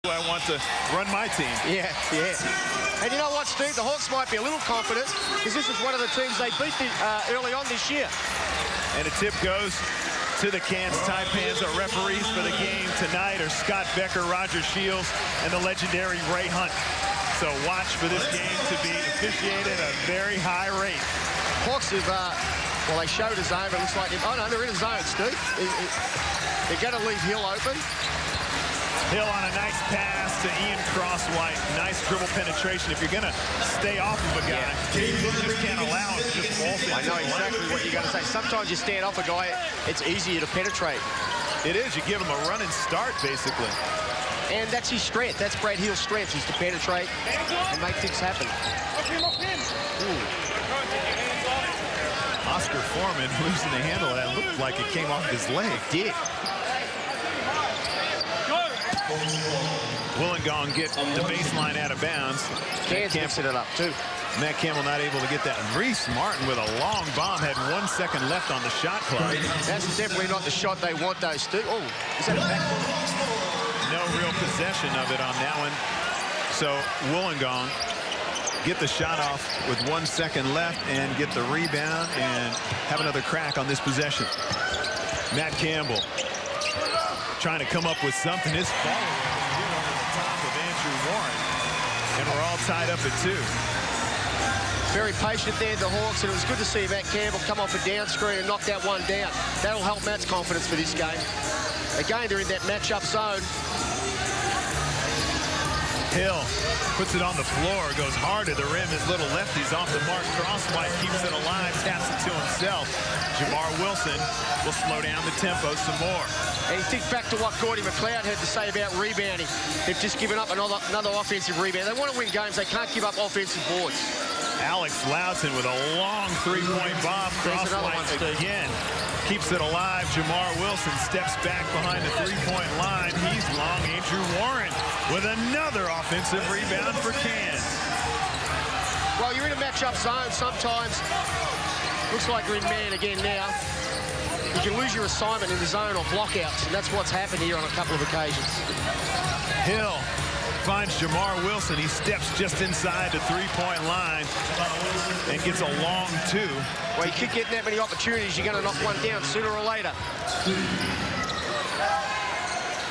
I want to run my team. Yeah. And you know what, Steve? The Hawks might be a little confident because this is one of the teams they beat early on this year. And a tip goes to the Cairns Taipans. Our referees for the game tonight are Scott Becker, Roger Shields, and the legendary Ray Hunt. So watch for this game to be officiated at a very high rate. Hawks have, well, they showed a zone, but it looks like, oh no, they're in a zone, Steve. They're going to leave Hill open. Hill on a nice pass to Ian Crosswhite. Nice dribble penetration. If you're going to stay off of a guy, you just can't allow him to just walk in. I know exactly what you're going to say. Sometimes you stand off a guy, it's easier to penetrate. It is. You give him a running start, basically. And that's his strength. That's Brad Hill's strength, is to penetrate and make things happen. Oscar Foreman losing the handle. That looked like it came off his leg. It did. Wollongong get the baseline out of bounds. Cairns mixing it up, too. Matt Campbell not able to get that. Reese Martin with a long bomb. Had 1 second left on the shot clock. That's definitely not the shot they want, though, Stu. Oh, is that a backboard? No real possession of it on that one. So Wollongong get the shot off with 1 second left and get the rebound and have another crack on this possession. Matt Campbell trying to come up with something. His follow over the top of Andrew Warren. And we're all tied up at 2. Very patient there, the Hawks, and it was good to see Matt Campbell come off a down screen and knock that one down. That'll help Matt's confidence for this game. Again, they're in that matchup zone. Hill puts it on the floor, goes hard to the rim. His little lefty's off the mark. Crosswhite keeps it alive, taps it to himself. Jamar Wilson will slow down the tempo some more. And you think back to what Gordy McLeod had to say about rebounding. They've just given up another offensive rebound. They want to win games. They can't give up offensive boards. Alex Loudon with a long three-point bomb. Crosswhite again keeps it alive. Jamar Wilson steps back behind the three-point line. He's long. Andrew Warren with another offensive rebound for Cairns. Well, you're in a matchup zone sometimes. Looks like you're in man again now. You can lose your assignment in the zone or blockouts, and that's what's happened here on a couple of occasions. Hill finds Jamar Wilson. He steps just inside the three-point line and gets a long 2. Well, you keep getting that many opportunities, you're going to knock one down sooner or later.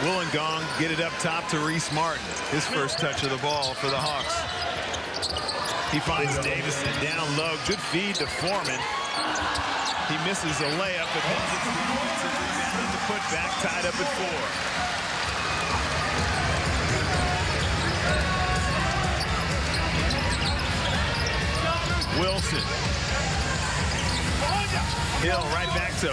Wollongong get it up top to Reese Martin. His first touch of the ball for the Hawks. He finds Davison down low. Good feed to Foreman. He misses a layup, but then gets the offensive rebound on the putback, tied up at 4. Wilson. Hill right back to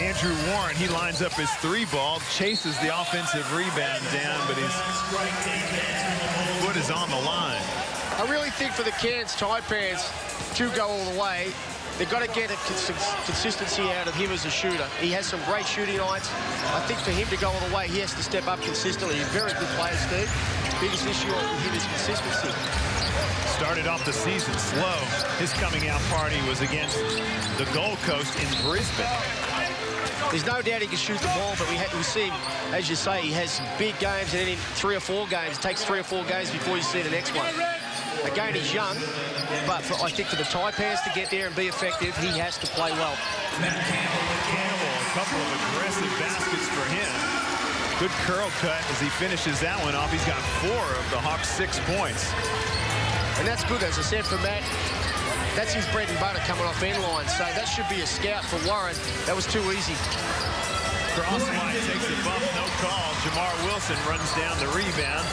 Andrew Warren. He lines up his 3-ball, chases the offensive rebound down, but his foot is on the line. I really think for the Cairns Taipans to go all the way, they've got to get a consistency out of him as a shooter. He has some great shooting nights. I think for him to go all the way, he has to step up consistently. He's a very good player, Steve. Biggest issue with him is consistency. Started off the season slow. His coming out party was against the Gold Coast in Brisbane. There's no doubt he can shoot the ball, but we see him, as you say, he has some big games, and then in 3 or 4 games, it takes 3 or 4 games before you see the next one. Again, he's young, but I think for the Taipans to get there and be effective, he has to play well. Campbell, a couple of aggressive baskets for him. Good curl cut as he finishes that one off. He's got 4 of the Hawks' 6 points. And that's good, as I said, for Matt. That's his bread and butter coming off end line, so that should be a scout for Warren. That was too easy. Crosswhite takes a bump, no call. Jamar Wilson runs down the rebound.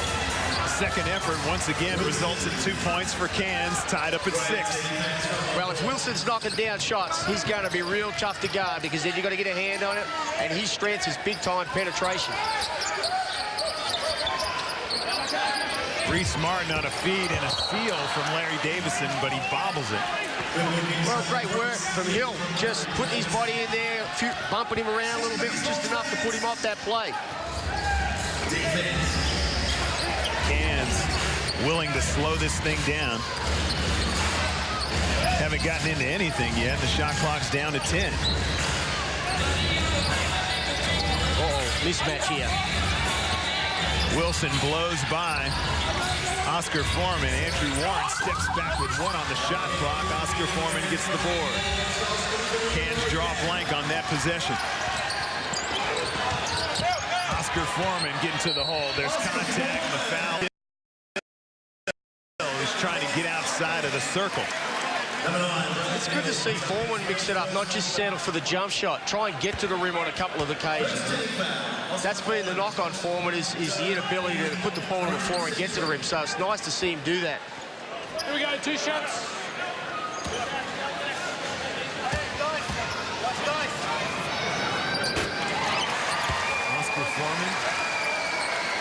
Second effort once again results in 2 points for Cairns, tied up at 6. Well, if Wilson's knocking down shots, he's going to be real tough to guard, because then you've got to get a hand on it, and his strength is big-time penetration. Reese Martin on a feed and a steal from Larry Davison, but he bobbles it. Well, great work from Hill. Just putting his body in there, bumping him around a little bit, just enough to put him off that play. Cairns willing to slow this thing down. Haven't gotten into anything yet. The shot clock's down to 10. Uh-oh, mismatch here. Wilson blows by Oscar Foreman. Andrew Warren steps back with one on the shot clock. Oscar Foreman gets the board. Cairns draw blank on that possession. Oscar Foreman getting to the hole. There's contact, the foul. He's trying to get outside of the circle. It's good to see Foreman mix it up, not just settle for the jump shot. Try and get to the rim on a couple of occasions. That's been the knock on Foreman is the inability to put the ball on the floor and get to the rim. So it's nice to see him do that. Here we go, 2 shots. Oscar Foreman.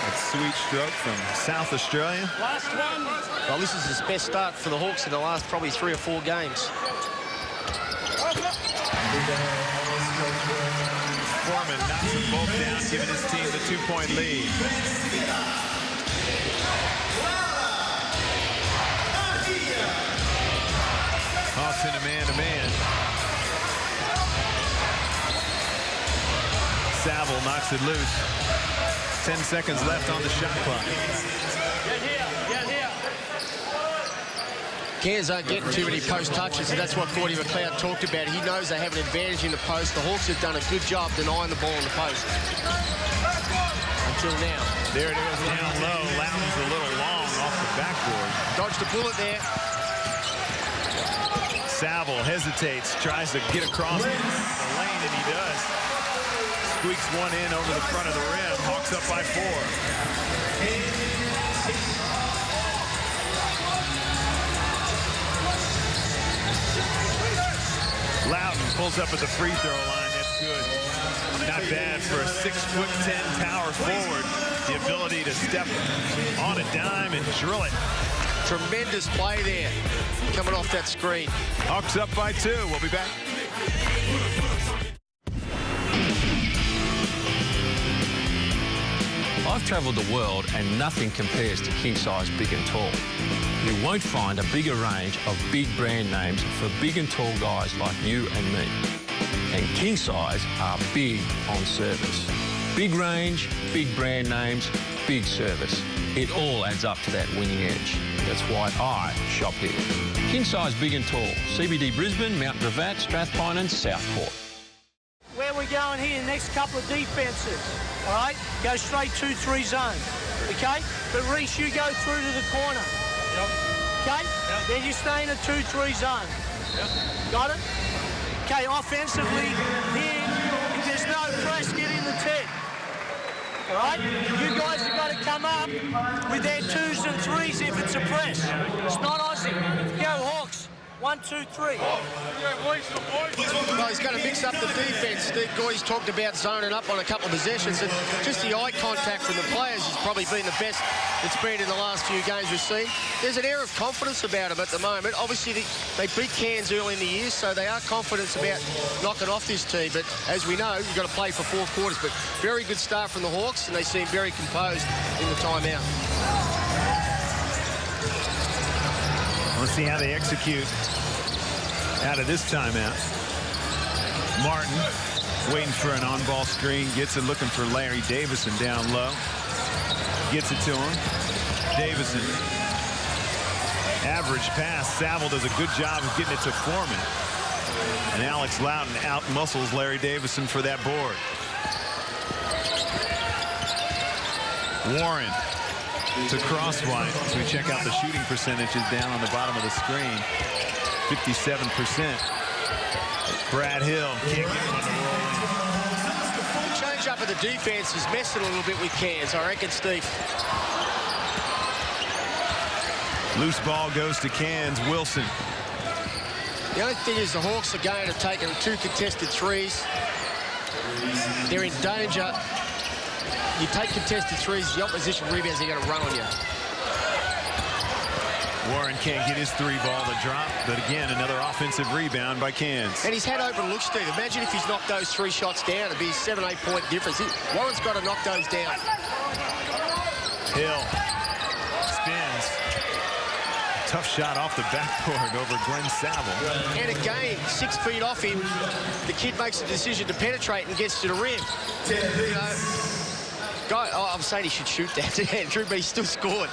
That sweet stroke from South Australia. Last one. Well, this is his best start for the Hawks in the last probably 3 or 4 games. Foreman knocks them both down, giving his team the 2-point lead. Hawks in a man-to-man. Saville knocks it loose. 10 seconds left on the shot clock. Get here. Cairns aren't getting too many post touches, and that's what Gordy McLeod talked about. He knows they have an advantage in the post. The Hawks have done a good job denying the ball in the post. Until now. There it is down low. Loudon's a little long off the backboard. Dodged a bullet there. Saville hesitates, tries to get across the lane, and he does. Squeaks one in over the front of the rim. Hawks up by 4. Loudon pulls up at the free throw line. That's good. Not bad for a 6'10" power forward. The ability to step on a dime and drill it. Tremendous play there, coming off that screen. Hawks up by 2. We'll be back. I've travelled the world and nothing compares to King Size Big and Tall. You won't find a bigger range of big brand names for big and tall guys like you and me. And King Size are big on service. Big range, big brand names, big service. It all adds up to that winning edge. That's why I shop here. King Size Big and Tall, CBD Brisbane, Mount Gravatt, Strathpine and Southport. Where we're going here, next couple of defences, all right? Go straight 2-3 zone, okay? But Reece, you go through to the corner. Yep. Okay? Yep. Then you stay in a 2-3 zone. Yep. Got it? Okay, offensively, here, if there's no press, get in the 10. All right? You guys have got to come up with their 2s and 3s if it's a press. It's not Aussie. Go Hawks. 1, 2, 3. Well, he's going to mix up the defence. Steve Gordy's talked about zoning up on a couple of possessions, and just the eye contact from the players has probably been the best it's been in the last few games we've seen. There's an air of confidence about him at the moment. Obviously, they beat Cairns early in the year, so they are confident about knocking off this team. But as we know, you've got to play for 4 quarters. But very good start from the Hawks, and they seem very composed in the timeout. Let's see how they execute out of this timeout. Martin waiting for an on-ball screen. Gets it, looking for Larry Davison down low. Gets it to him. Davison. Average pass. Saville does a good job of getting it to Foreman. And Alex Loudon out-muscles Larry Davison for that board. Warren to Crosswhite as we check out the shooting percentages down on the bottom of the screen. 57%. Brad Hill can't get one to roll. The change up of the defense is messing a little bit with Cairns, I reckon, Steve. Loose ball goes to Cairns. Wilson. The only thing is the Hawks are going to take 2 contested 3s. They're in danger. You take contested 3s, the opposition rebounds, they're going to run on you. Warren can't get his 3 ball to drop, but again, another offensive rebound by Cairns. And he's had open looks, Steve. Imagine if he's knocked those 3 shots down. It'd be a 7-8 point difference. Warren's got to knock those down. Hill spins. Tough shot off the backboard over Glenn Saville. And again, 6 feet off him, the kid makes a decision to penetrate and gets to the rim. You know, Guy, I'm saying he should shoot that to Andrew, but he still scored.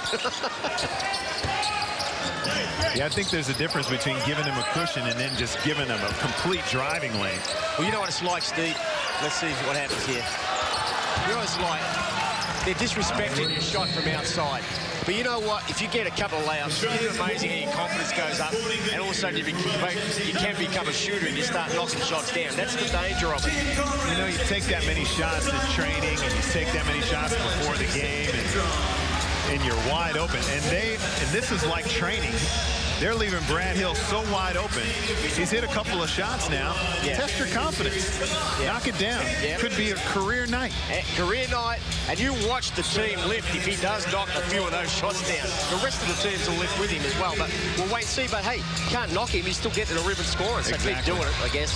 Yeah, I think there's a difference between giving him a cushion and then just giving him a complete driving lane. Well, you know what it's like, Steve. Let's see what happens here. You know what it's like. They're disrespecting your shot from outside. But you know what? If you get a couple of layups, it's amazing how your confidence goes up. And all of a sudden, you can become a shooter and you start knocking shots down. That's the danger of it. You know, you take that many shots in training and you take that many shots before the game and you're wide open. And this is like training. They're leaving Brad Hill so wide open. He's hit a couple of shots now. Yeah. Test your confidence. Yeah. Knock it down. Yeah. Could be a career night. Career night, and you watch the team lift if he does knock a few of those shots down. The rest of the teams will lift with him as well, but we'll wait and see. But hey, can't knock him. He's still getting a ribbon scoring, so keep doing it, I guess.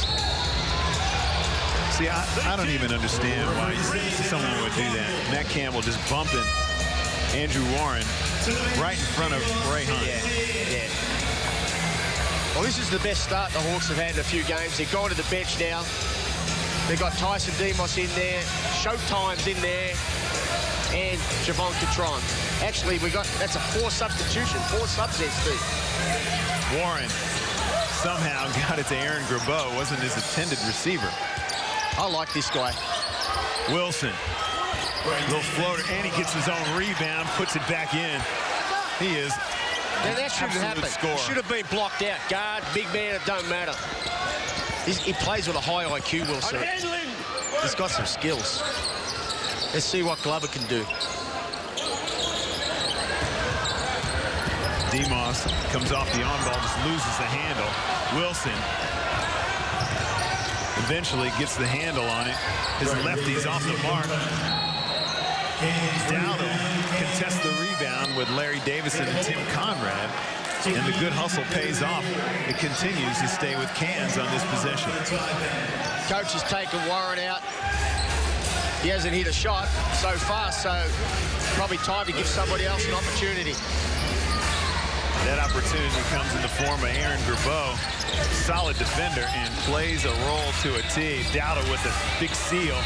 See, I don't even understand why someone would do that. Matt Campbell just bumping Andrew Warren right in front of Ray Hunt. Yeah. Well, this is the best start the Hawks have had in a few games. They've gone to the bench now. They've got Tyson Demos in there, Showtime's in there, and Javon Catron. Actually, that's a 4 substitution, 4 subs there, Steve. Warren somehow got it to Aaron Grabeau. Wasn't his intended receiver. I like this guy. Wilson. Little floater, and he gets his own rebound, puts it back in. He is Now that shouldn't happen. Score. Should have been blocked out. Guard, big man, it don't matter. He plays with a high IQ, Wilson. He's got some skills. Let's see what Glover can do. Demos comes off the on-ball, just loses the handle. Wilson eventually gets the handle on it. His lefty's off the mark. Dowdle contests the rebound with Larry Davison and Tim Conrad, and the good hustle pays off. It continues to stay with Cairns on this possession. Coach has taken Warren out. He hasn't hit a shot so far, so probably time to give somebody else an opportunity. That opportunity comes in the form of Aaron Grabeau, solid defender, and plays a roll to a tee. Dowdle with a big seal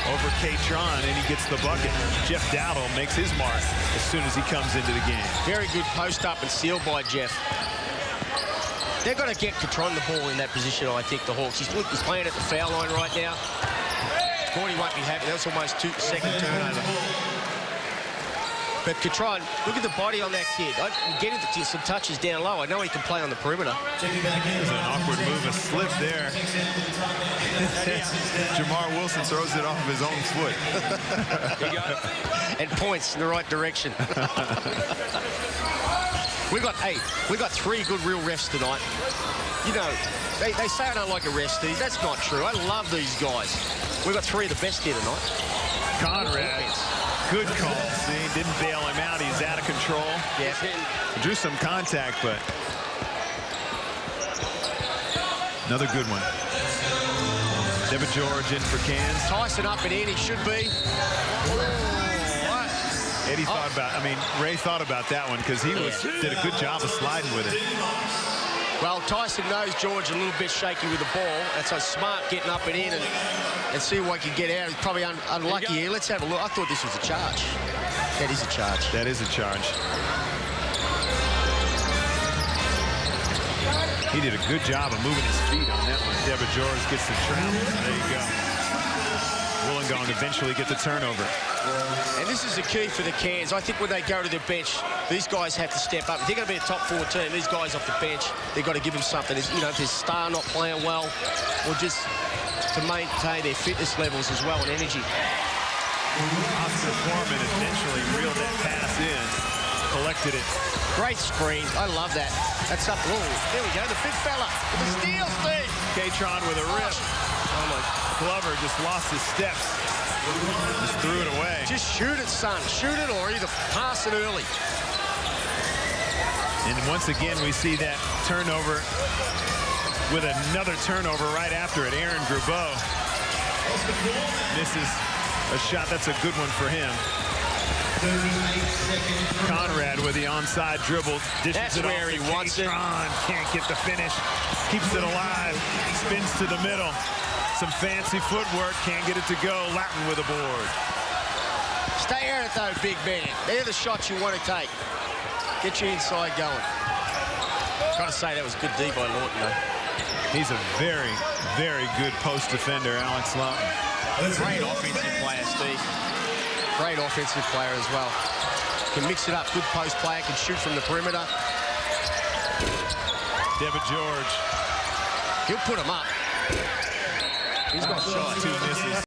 over Catron, and he gets the bucket. Jeff Dowdle makes his mark as soon as he comes into the game. Very good post up and seal by Jeff. They're going to get Catron the ball in that position, I think, the Hawks. He's playing at the foul line right now. Gordy won't be happy. That's almost second turnover. But Catron, look at the body on that kid. I'm getting some touches down low. I know he can play on the perimeter. There's an awkward move, a slip there. Jamar Wilson throws it off of his own foot. And points in the right direction. we got 3 good real refs tonight. You know, they say I don't like a ref, Steve. That's not true. I love these guys. We've got 3 of the best here tonight. Conrad, good call. See, didn't bail him out. He's out of control. Yeah. Drew some contact, but another good one. Devin George in for Cairns. Tyson up and in, he should be. Eddie thought about, Ray thought about that one because he did a good job of sliding with it. Well, Tyson knows George a little bit shaky with the ball. That's so smart getting up and in and see what he can get out. He's probably unlucky here. Let's have a look. I thought this was a charge. That is a charge. That is a charge. He did a good job of moving his feet on that one. Devin George gets the travel. There you go. Wollongong eventually get the turnover. And this is the key for the Cairns. I think when they go to the bench, these guys have to step up. If they're going to be a top 4 team, these guys off the bench, they've got to give them something. You know, if there's Star not playing well, or just to maintain their fitness levels as well and energy. Oscar Foreman eventually reeled that pass in, collected it. Great screen. I love that. That's up. Oh, there we go. The big fella. The steal, Steve. Catron with a rip. Oh, my. Glover just lost his steps. Just threw it away. Just shoot it, son. Shoot it or either pass it early. And once again, we see that turnover with another turnover right after it. Aaron Grabeau misses a shot. That's a good one for him. Conrad with the onside dribble. That's where he wants it. Can't get the finish. Keeps it alive. Spins to the middle. Some fancy footwork. Can't get it to go. Latin with a board. Stay at it, though, big man. They're the shots you want to take. Get your inside going. Got to say, that was good D by Lawton, though. He's a very, very good post defender, Alex Lawton. Great offensive player, Steve. Great offensive player as well. Can mix it up. Good post player. Can shoot from the perimeter. Devitt George. He'll put him up. He's got shots. 2 misses.